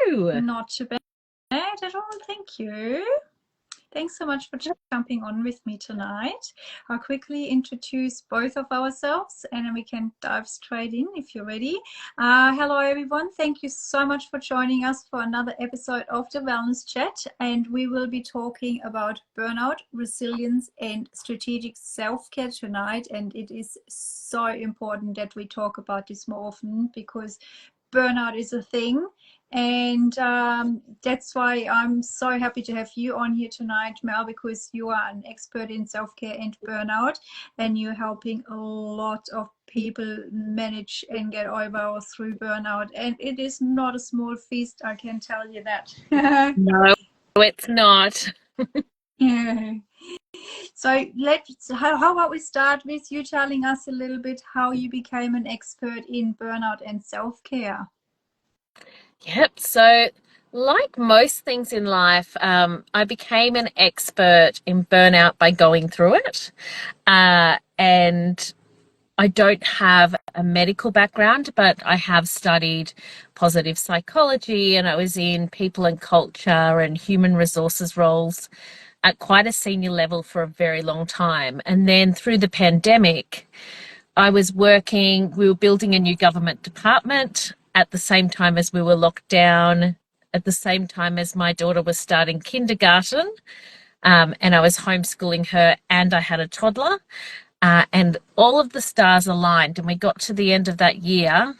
you? Not too bad at all, thank you. Thanks so much for jumping on with me tonight. I'll quickly introduce both of ourselves and then we can dive straight in if you're ready. Hello, everyone. Thank you so much for joining us for another episode of the Wellness Chat. And we will be talking about burnout, resilience, and strategic self-care tonight. And it is so important that we talk about this more often because burnout is a thing. And that's why I'm so happy to have you on here tonight, Mel, because you are an expert in self-care and burnout, and you're helping a lot of people manage and get over or through burnout. And it is not a small feast, I can tell you that. No, it's not. Yeah. So how about we start with you telling us a little bit how you became an expert in burnout and self-care? Yep. So, like most things in life, I became an expert in burnout by going through it. And I don't have a medical background, but I have studied positive psychology and I was in people and culture and human resources roles at quite a senior level for a very long time. And then through the pandemic, we were building a new government department at the same time as we were locked down, at the same time as my daughter was starting kindergarten, and I was homeschooling her and I had a toddler. And all of the stars aligned, and we got to the end of that year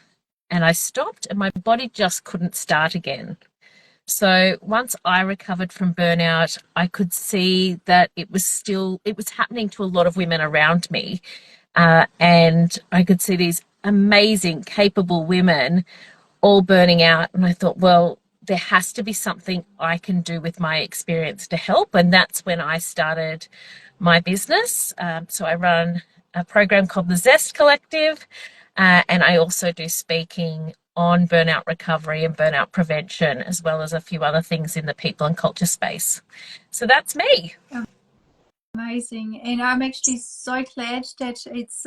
and I stopped and my body just couldn't start again. So once I recovered from burnout, I could see that it was happening to a lot of women around me. And I could see these amazing, capable women all burning out. And I thought, well, there has to be something I can do with my experience to help. And that's when I started my business. So I run a program called the Zest Collective. And I also do speaking on burnout recovery and burnout prevention, as well as a few other things in the people and culture space. So that's me. Amazing. And I'm actually so glad that it's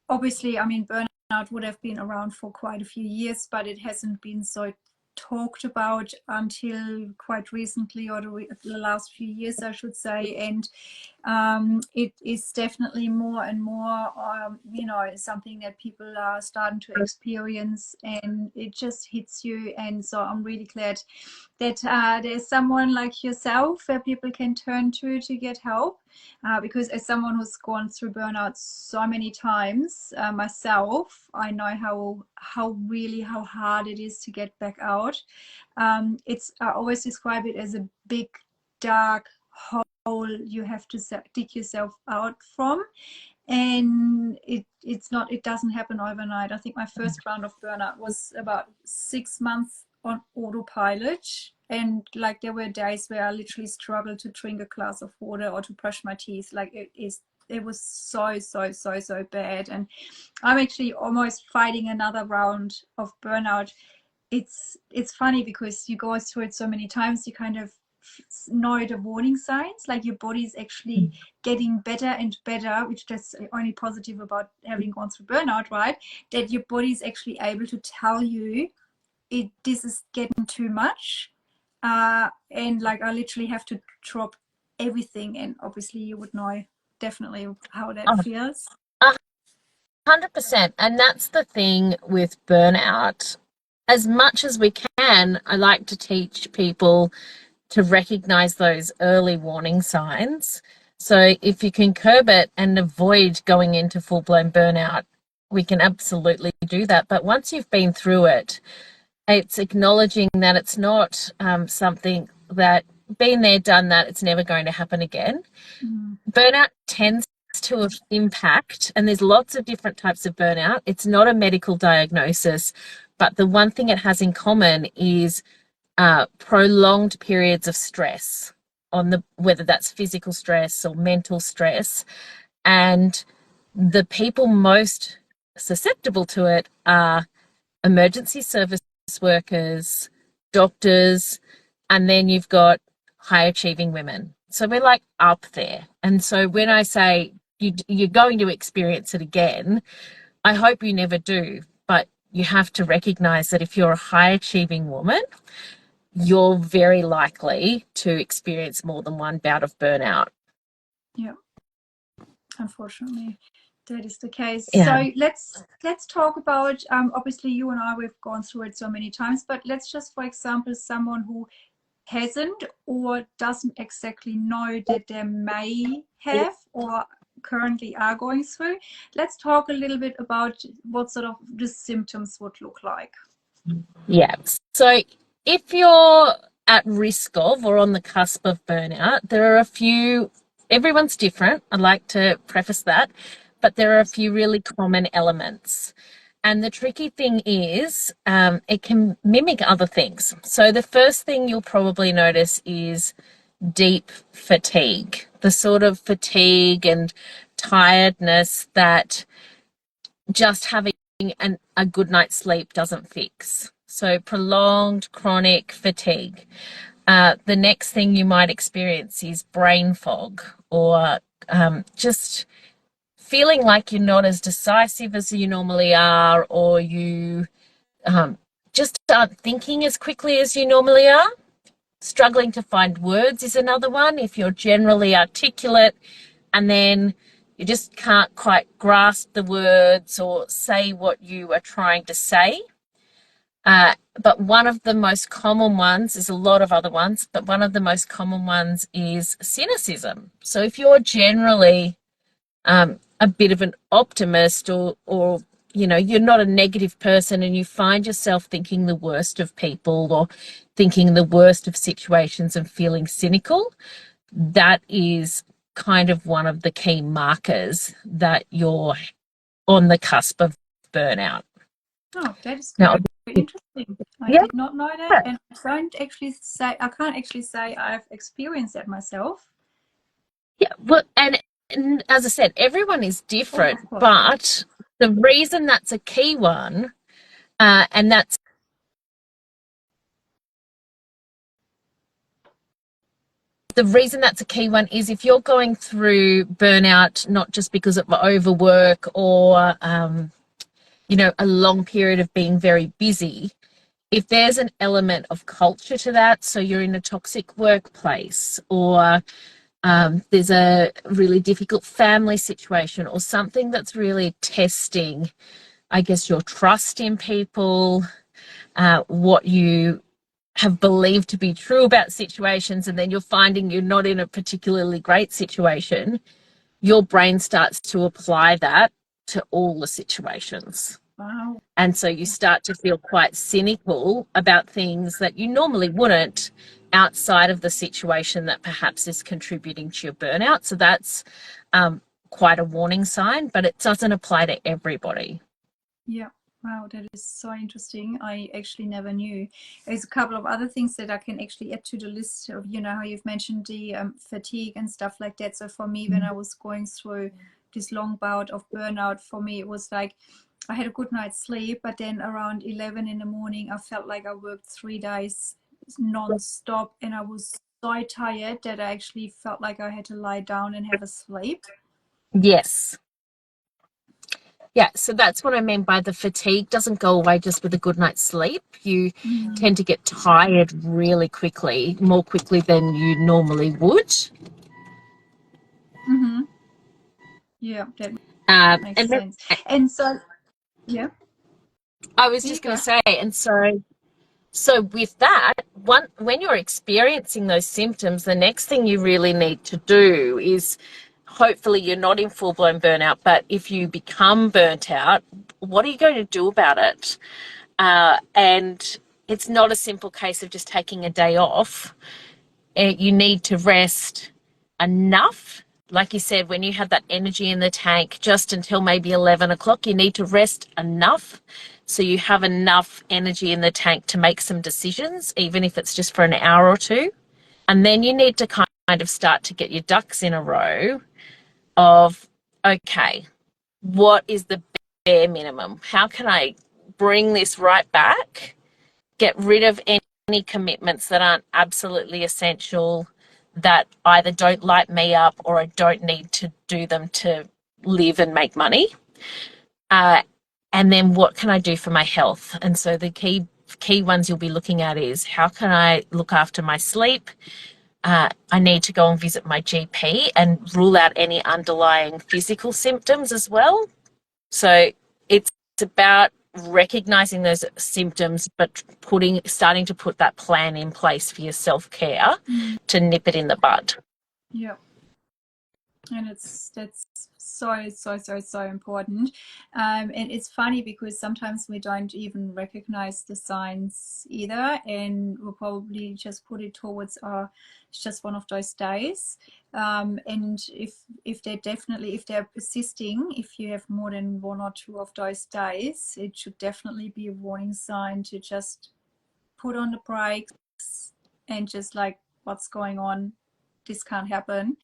obviously, I mean, burnout would have been around for quite a few years, but it hasn't been so talked about until quite recently, or the last few years, I should say. And it is definitely more and more, something that people are starting to experience, and it just hits you. And so I'm really glad that there's someone like yourself where people can turn to get help. Because as someone who's gone through burnout so many times myself, I know how hard it is to get back out. I always describe it as a big dark hole you have to dig yourself out from, and it doesn't happen overnight. I think my first round of burnout was about 6 months on autopilot, and like there were days where I literally struggled to drink a glass of water or to brush my teeth. Like it was so bad, and I'm actually almost fighting another round of burnout. It's funny because you go through it so many times, you kind of know the warning signs, like your body's actually getting better and better, which that's only positive about having gone through burnout, right? That your body's actually able to tell you this is getting too much, and like I literally have to drop everything. And obviously you would know definitely how that feels. 100%. And that's the thing with burnout. As much as we can, I like to teach people to recognize those early warning signs. So if you can curb it and avoid going into full-blown burnout, we can absolutely do that. But once you've been through it, it's acknowledging that it's not something that, been there, done that, it's never going to happen again. Burnout tends to impact, and there's lots of different types of burnout. It's not a medical diagnosis, but the one thing it has in common is prolonged periods of stress, whether that's physical stress or mental stress. And the people most susceptible to it are emergency service workers, doctors, and then you've got high achieving women. So we're like up there. And so when I say you're going to experience it again, I hope you never do, but you have to recognize that if you're a high achieving woman, you're very likely to experience more than one bout of burnout. Yeah, unfortunately, that is the case. Yeah. So let's talk about, obviously you and I, we've gone through it so many times, but let's just, for example, someone who hasn't or doesn't exactly know that they may have or currently are going through. Let's talk a little bit about what sort of the symptoms would look like. Yeah. So if you're at risk of or on the cusp of burnout, there are a few, everyone's different. I'd like to preface that, but there are a few really common elements. And the tricky thing is, it can mimic other things. So the first thing you'll probably notice is deep fatigue, the sort of fatigue and tiredness that just having a good night's sleep doesn't fix. So prolonged chronic fatigue. The next thing you might experience is brain fog, or just feeling like you're not as decisive as you normally are, or you just aren't thinking as quickly as you normally are. Struggling to find words is another one. If you're generally articulate and then you just can't quite grasp the words or say what you are trying to say. But one of the most common ones is a lot of other ones, but one of the most common ones is cynicism. So if you're generally a bit of an optimist, or you know, you're not a negative person and you find yourself thinking the worst of people or thinking the worst of situations and feeling cynical, that is kind of one of the key markers that you're on the cusp of burnout. Oh, that is Now, very interesting. I yeah, did not know that, and I can't actually say I've experienced that myself. yeah. Well, and as I said, everyone is Oh, different, of course, yeah. but the reason that's a key one, and that's the reason that's a key one is if you're going through burnout, not just because of overwork or, you know, a long period of being very busy, if there's an element of culture to that, so you're in a toxic workplace, or there's a really difficult family situation, or something that's really testing, I guess, your trust in people, what you have believed to be true about situations, and then you're finding you're not in a particularly great situation, your brain starts to apply that to all the situations. Wow. And so you start to feel quite cynical about things that you normally wouldn't outside of the situation that perhaps is contributing to your burnout. So that's quite a warning sign, but it doesn't apply to everybody. Yeah. Wow, that is so interesting. I actually never knew. There's a couple of other things that I can actually add to the list of, you know, how you've mentioned the fatigue and stuff like that. So for me, when I was going through this long bout of burnout, for me, it was like I had a good night's sleep, but then around 11 in the morning, I felt like I worked 3 days non-stop, and I was so tired that I actually felt like I had to lie down and have a sleep. Yes. Yeah, so that's what I mean by the fatigue doesn't go away just with a good night's sleep. You tend to get tired really quickly, more quickly than you normally would. Mm-hmm. Yeah, that makes And then sense. And so, yeah, I was there you just going go. to say, and so with that, when you're experiencing those symptoms, the next thing you really need to do is, hopefully you're not in full-blown burnout, but if you become burnt out, what are you going to do about it? And it's not a simple case of just taking a day off. You need to rest enough. Like you said, when you have that energy in the tank just until maybe 11 o'clock, you need to rest enough so you have enough energy in the tank to make some decisions, even if it's just for an hour or two. And then you need to kind of start to get your ducks in a row of, okay, what is the bare minimum? How can I bring this right back? Get rid of any commitments that aren't absolutely essential, that either don't light me up or I don't need to do them to live and make money. And then what can I do for my health? And so the key ones you'll be looking at is how can I look after my sleep? I need to go and visit my GP and rule out any underlying physical symptoms as well. So it's about recognizing those symptoms, but starting to put that plan in place for your self-care to nip it in the bud. Yeah. And that's so important. And it's funny because sometimes we don't even recognize the signs either, and we'll probably just put it towards it's just one of those days. And if they're persisting, if you have more than one or two of those days, it should definitely be a warning sign to just put on the brakes and just like, what's going on? This can't happen.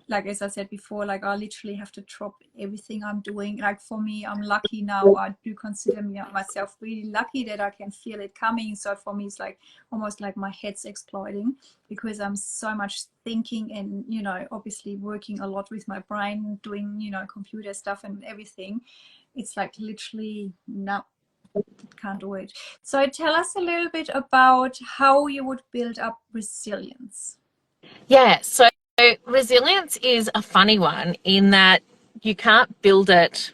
Like, as I said before, like I literally have to drop everything I'm doing. Like for me, I'm lucky now. I do consider myself really lucky that I can feel it coming. So for me, it's like almost like my head's exploding because I'm so much thinking and, you know, obviously working a lot with my brain, doing, you know, computer stuff and everything. It's like literally, no, can't do it. So tell us a little bit about how you would build up resilience. Yeah, so resilience is a funny one in that you can't build it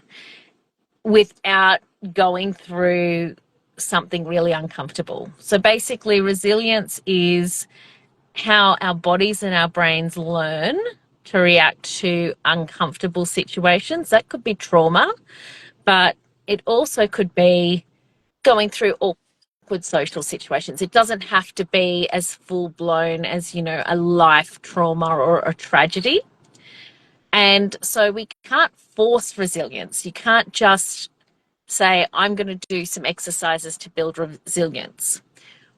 without going through something really uncomfortable. So basically, resilience is how our bodies and our brains learn to react to uncomfortable situations. That could be trauma, but it also could be going through awkward social situations. It doesn't have to be as full blown as, you know, a life trauma or a tragedy. And so we can't force resilience. You can't just say, I'm going to do some exercises to build resilience.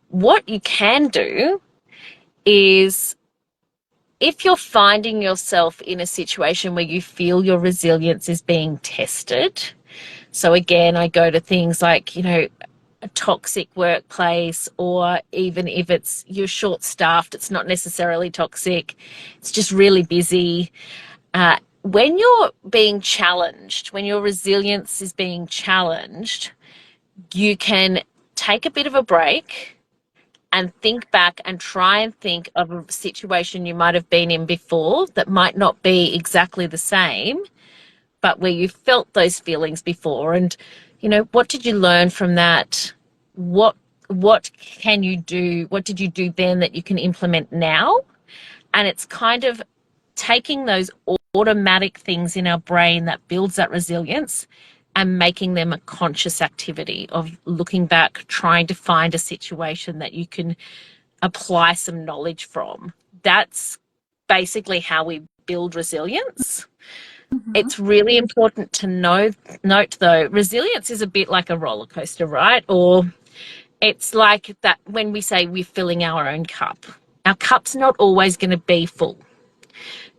What you can do is, if you're finding yourself in a situation where you feel your resilience is being tested, so again, I go to things like, you know, a toxic workplace, or even if you're short staffed, it's not necessarily toxic, it's just really busy. When you're being challenged, when your resilience is being challenged, you can take a bit of a break and think back and try and think of a situation you might have been in before that might not be exactly the same, but where you felt those feelings before. And, you know, what did you learn from that? What can you do? What did you do then that you can implement now? And it's kind of taking those automatic things in our brain that builds that resilience and making them a conscious activity of looking back, trying to find a situation that you can apply some knowledge from. That's basically how we build resilience. It's really important to note though, resilience is a bit like a roller coaster, right? Or it's like that when we say we're filling our own cup. Our cup's not always going to be full.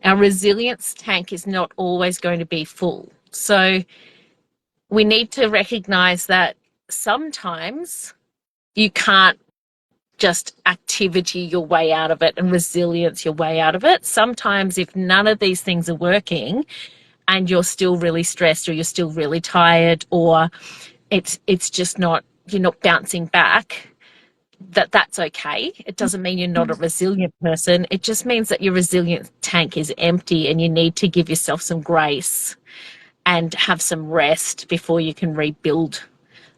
Our resilience tank is not always going to be full. So we need to recognize that sometimes you can't just activity your way out of it and resilience your way out of it. Sometimes if none of these things are working and you're still really stressed or you're still really tired or it's just not, you're not bouncing back, that's okay. It doesn't mean you're not a resilient person. It just means that your resilience tank is empty and you need to give yourself some grace and have some rest before you can rebuild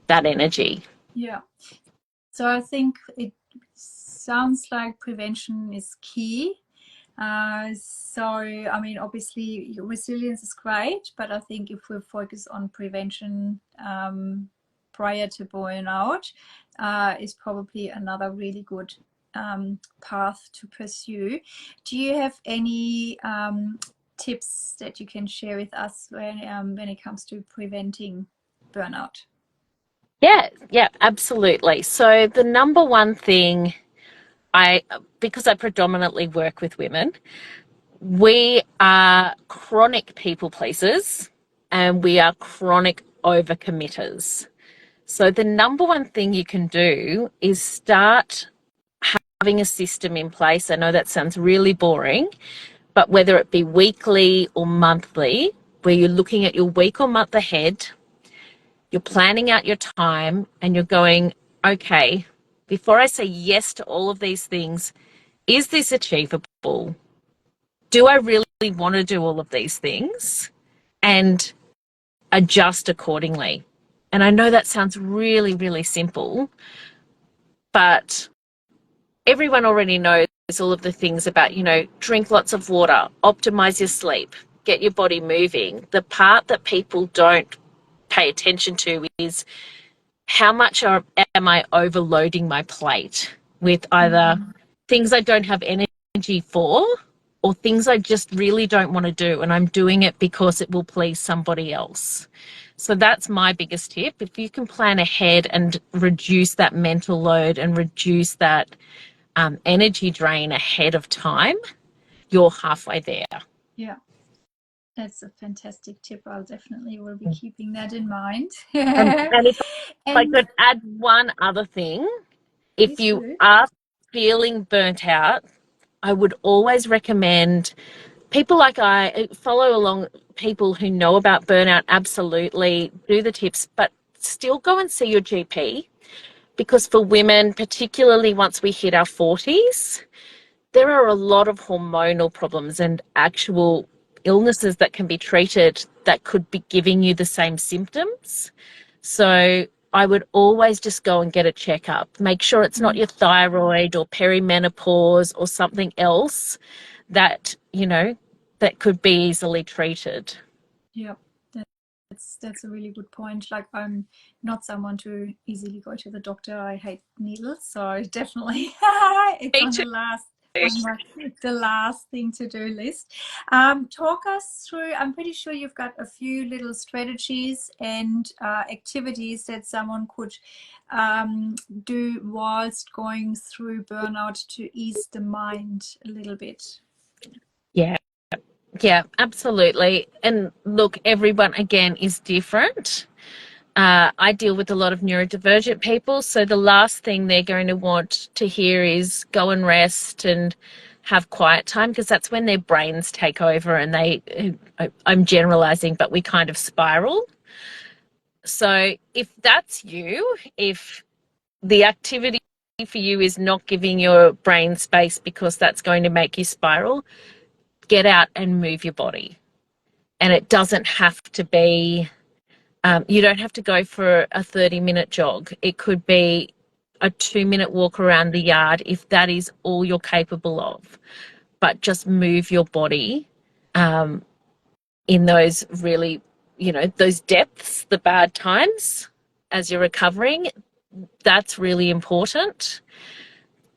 that energy. Yeah. So I think it sounds like prevention is key. So, I mean, obviously, resilience is great, but I think if we focus on prevention prior to burnout, is probably another really good path to pursue. Do you have any tips that you can share with us when it comes to preventing burnout? Yeah, absolutely. So the number one thing because I predominantly work with women, we are chronic people pleasers and we are chronic overcommitters. So the number one thing you can do is start having a system in place. I know that sounds really boring, but whether it be weekly or monthly, where you're looking at your week or month ahead you're planning out your time, and you're going, okay, before I say yes to all of these things, is this achievable? Do I really want to do all of these things? And adjust accordingly. And I know that sounds really, really simple, but everyone already knows all of the things about, drink lots of water, optimize your sleep, get your body moving. The part that people don't pay attention to is how much am I overloading my plate with either things I don't have energy for or things I just really don't want to do, and I'm doing it because it will please somebody else. So that's my biggest tip. If you can plan ahead and reduce that mental load and reduce that energy drain ahead of time, you're halfway there. Yeah, that's a fantastic tip. I'll definitely will be keeping that in mind. And if I And could add one other thing, if please you do. are feeling burnt out, I would always recommend people like I follow along people who know about burnout, absolutely do the tips, but still go and see your GP, because for women, particularly once we hit our 40s, there are a lot of hormonal problems and actual illnesses that can be treated that could be giving you the same symptoms. So I would always just go and get a checkup. Make sure it's not your thyroid or perimenopause or something else that, that could be easily treated. Yeah, that's a really good point. Like, I'm not someone to easily go to the doctor. I hate needles, so definitely it's Me on too. the last thing to do list. Talk us through. I'm pretty sure you've got a few little strategies and activities that someone could do whilst going through burnout to ease the mind a little bit. Yeah. Yeah, absolutely. And look, everyone again is different. I deal with a lot of neurodivergent people, so the last thing they're going to want to hear is go and rest and have quiet time, because that's when their brains take over and I'm generalizing, but we kind of spiral. So if that's you, if the activity for you is not giving your brain space because that's going to make you spiral, get out and move your body. And it doesn't have to be, you don't have to go for a 30-minute jog. It could be a 2-minute walk around the yard if that is all you're capable of. But just move your body in those really, those depths, the bad times as you're recovering. That's really important.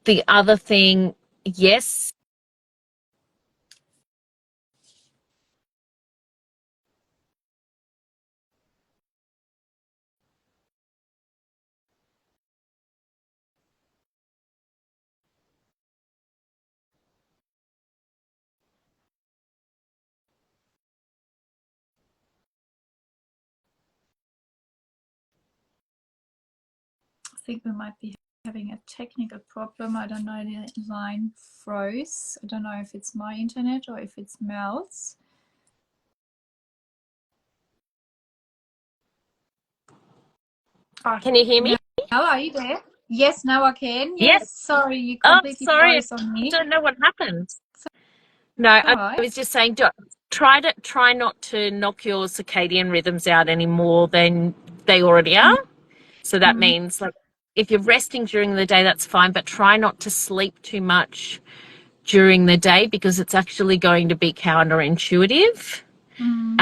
The other thing, yes, I think we might be having a technical problem. I don't know, the line froze. I don't know if it's my internet or if it's Mel's. can you hear me? Mel, are you there? Yes, now I can. Yes. Yes, sorry, you Oh, completely sorry. froze on I me. don't know what happened. No, All I right. was just saying, try not to knock your circadian rhythms out any more than they already are. So that Mm-hmm. means, like, if you're resting during the day, that's fine, but try not to sleep too much during the day, because it's actually going to be counterintuitive. Mm-hmm.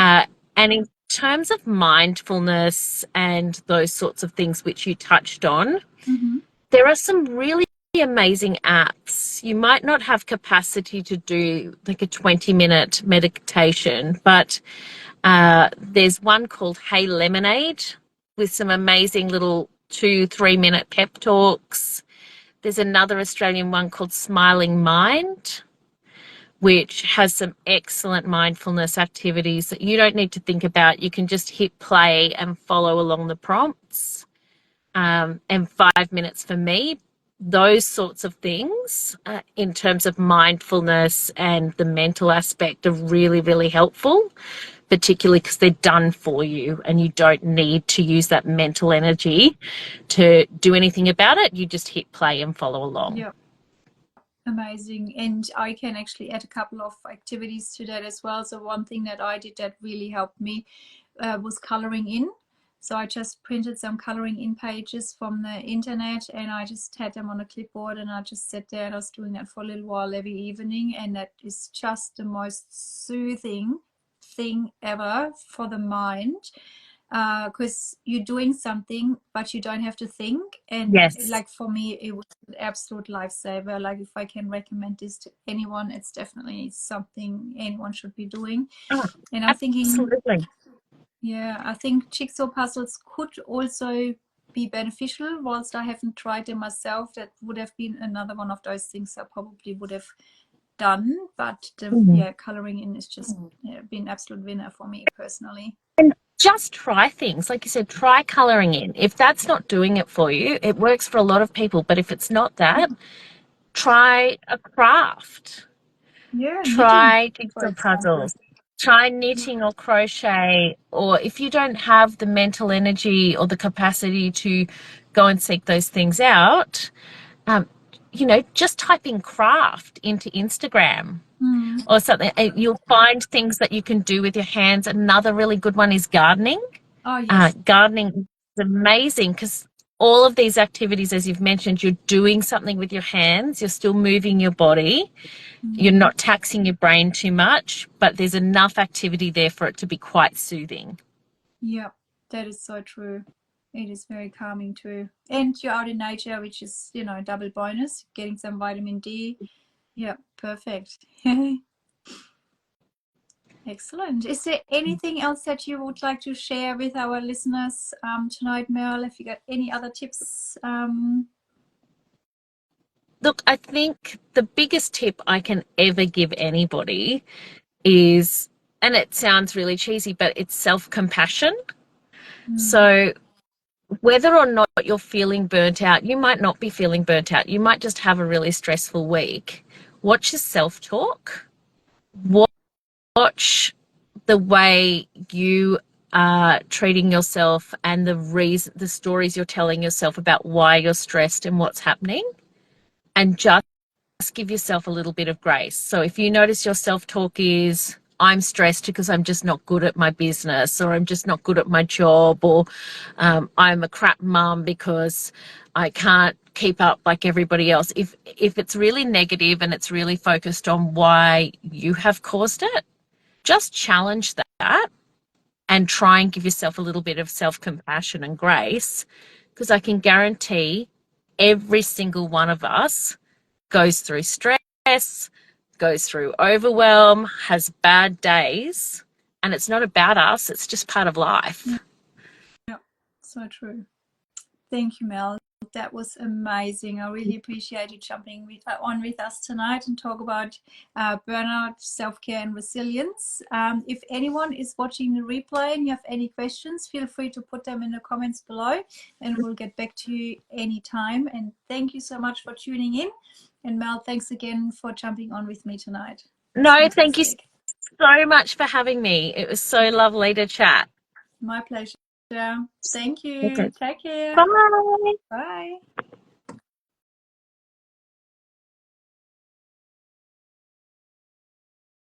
And in terms of mindfulness and those sorts of things which you touched on, Mm-hmm. there are some really amazing apps. You might not have capacity to do like a 20-minute meditation, but there's one called Hey Lemonade with some amazing little 2-3 minute pep talks. There's another Australian one called Smiling Mind, which has some excellent mindfulness activities that you don't need to think about. You can just hit play and follow along the prompts. And 5 minutes for me, those sorts of things in terms of mindfulness and the mental aspect are really, really helpful. particularly because they're done for you and you don't need to use that mental energy to do anything about it. You just hit play and follow along. Yeah. Amazing. And I can actually add a couple of activities to that as well. So one thing that I did that really helped me was coloring in. So I just printed some coloring in pages from the internet and I just had them on a clipboard and I just sat there and I was doing that for a little while every evening. And that is just the most soothing thing ever for the mind, because you're doing something but you don't have to think. And Yes. like for me it was an absolute lifesaver. Like if I can recommend this to anyone, it's definitely something anyone should be doing. Oh, And I'm thinking, absolutely. yeah, I think jigsaw puzzles could also be beneficial. Whilst I haven't tried them myself, that would have been another one of those things I probably would have done. But yeah, coloring in is just been an absolute winner for me personally. And just try things. Like you said, try colouring in. If that's not doing it for you, it works for a lot of people. But if it's not that, try a craft. Yeah, knitting, Try for jigsaw example. puzzles. Try knitting or crochet. Or if you don't have the mental energy or the capacity to go and seek those things out, um, just type in craft into Instagram or something. You'll find things that you can do with your hands. Another really good one is gardening. Oh yes. Gardening is amazing because all of these activities, as you've mentioned, you're doing something with your hands, you're still moving your body, you're not taxing your brain too much, but there's enough activity there for it to be quite soothing. Yeah, that is so true. It is very calming too. And you're out in nature, which is, double bonus, getting some vitamin D. Yeah, perfect. Excellent. Is there anything else that you would like to share with our listeners tonight, Mel? Have you got any other tips? Look, I think the biggest tip I can ever give anybody is, and it sounds really cheesy, but it's self-compassion. So whether or not you're feeling burnt out, you might not be feeling burnt out. You might just have a really stressful week. Watch your self-talk. Watch the way you are treating yourself and the stories you're telling yourself about why you're stressed and what's happening, and just give yourself a little bit of grace. So if you notice your self-talk is, I'm stressed because I'm just not good at my business, or I'm just not good at my job, or I'm a crap mum because I can't keep up like everybody else. If it's really negative and it's really focused on why you have caused it, just challenge that and try and give yourself a little bit of self-compassion and grace, because I can guarantee every single one of us goes through stress, goes through overwhelm, has bad days, and it's not about us, it's just part of life. Yeah, so true. Thank you, Mel. That was amazing. I really appreciate you jumping on with us tonight and talk about burnout, self-care and resilience. If anyone is watching the replay and you have any questions, feel free to put them in the comments below and we'll get back to you anytime. And thank you so much for tuning in. And Mel, thanks again for jumping on with me tonight. No, thank you so much for having me. It was so lovely to chat. My pleasure. Thank you. Okay. Take care. Bye. Bye.